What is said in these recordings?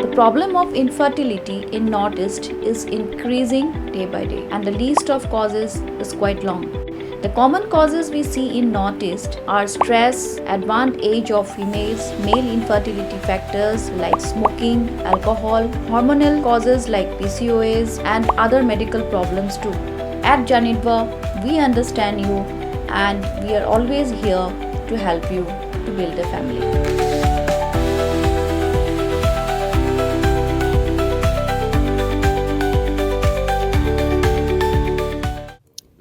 problem of infertility in Northeast is increasing day by day, and the list of causes is quite long. The common causes we see in Northeast are stress, advanced age of females, male infertility factors like smoking, alcohol, hormonal causes like PCOS, and other medical problems too. At Janitva, we understand you and we are always here to help you to build a family.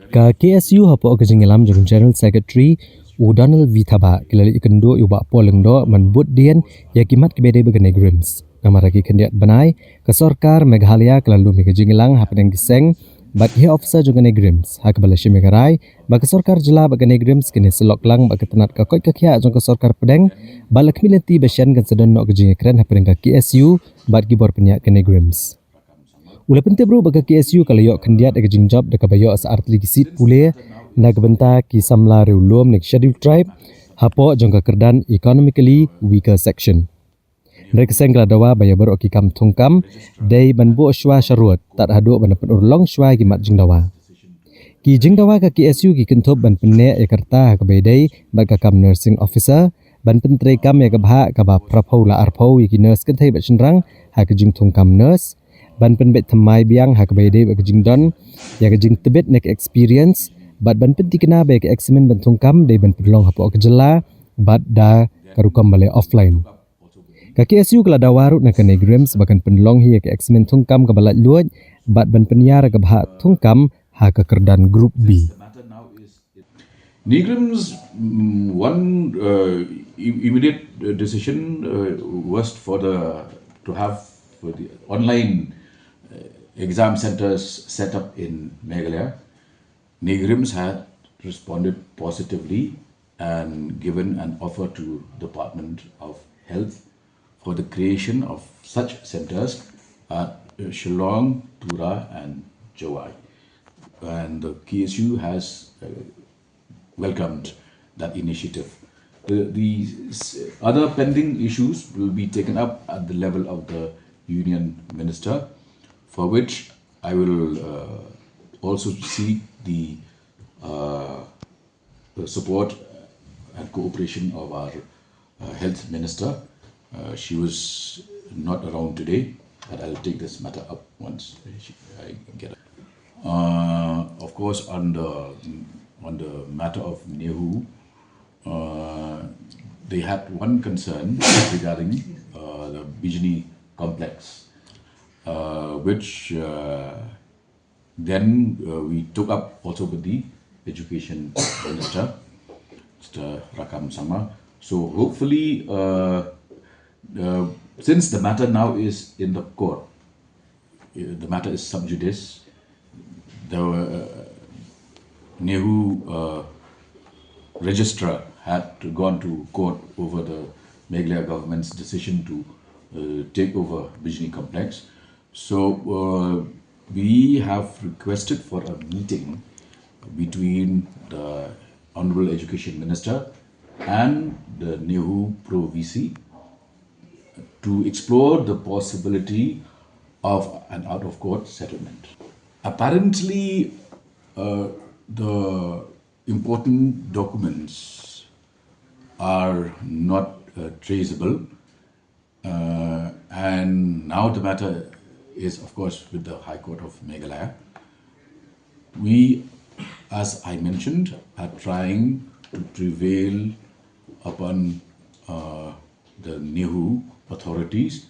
Ka KSU hapo kejingelam jurun General Secretary Donald Vithaba kelali Iakynduh Bah Paul Lyngdoh menbut dian yakimat kebede bagi NEIGRIHMS. Nama raki kendiat benai ke Sorkar Meghalaya kelalu mekejingelang hapeneng giseng bat he officer juga NEIGRIHMS hak balashi megarai bagi Sorkar jela bagi NEIGRIHMS kini selok lang bagi tenat ka koi kakia jong ke Sorkar pedeng balak milenti besyan kan sedon nok kejingekren hapeneng ka KSU bat gibor penyak ke NEIGRIHMS. Ula penting bro bagi KSU kalau yok kendiat dekat jingjab dekat bayo saat lagi sit pulih nak benta ki samla reulum nek schedule tribe hapo jongka kerdan economically weaker section. Mereka senggala dawa bayo ber oki kam tungkam day banbu shwa sharut tak haduk ban penurlong shwa gimat jingdawa. Ki jingdawa ka KSU ki kentob ban penne ekarta ka bedai bag kam nursing officer ban pentre kam ya kabha ka ba prapau la arpau ki nurse kan thai ba chinrang ha ka jing tungkam nurse ban pen bet thamai biang hak bede ba jing don ya jing tebet nek experience bat ban pen tikna ba ke examen ban tungkam de ban pedlong hapo ke jela bat da karukam bale offline ka KSU kala dawarut nak NEIGRIHMS bakan penlong hi ke examen tungkam ka balat luaj bat ban penyar ka bha tungkam ha ke kerdan group B. NEIGRIHMS one immediate decision was to have the online exam centers set up in Meghalaya. NEIGRIHMS had responded positively and given an offer to Department of Health for the creation of such centers at Shillong, Tura and Jawai. And the KSU has welcomed that initiative. The other pending issues will be taken up at the level of the Union Minister, for which I will also seek the support and cooperation of our Health Minister. She was not around today, but I'll take this matter up once I get it. Of course, on the matter of NEHU, they had one concern regarding the Bijni complex, which then we took up also with the Education Minister, Mr. Rakam Sama. So hopefully, since the matter now is in the court, the matter is sub judice, the NEHU registrar had gone to court over the Meghalaya government's decision to take over Bijni complex. So we have requested for a meeting between the Honorable Education Minister and the NEHU Pro VC to explore the possibility of an out-of-court settlement. Apparently, the important documents are not traceable, and now the matter is, of course, with the High Court of Meghalaya. We, as I mentioned, are trying to prevail upon the NEHU authorities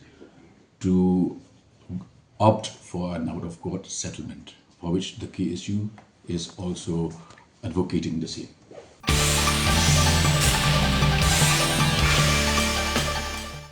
to opt for an out-of-court settlement, for which the KSU is also advocating the same.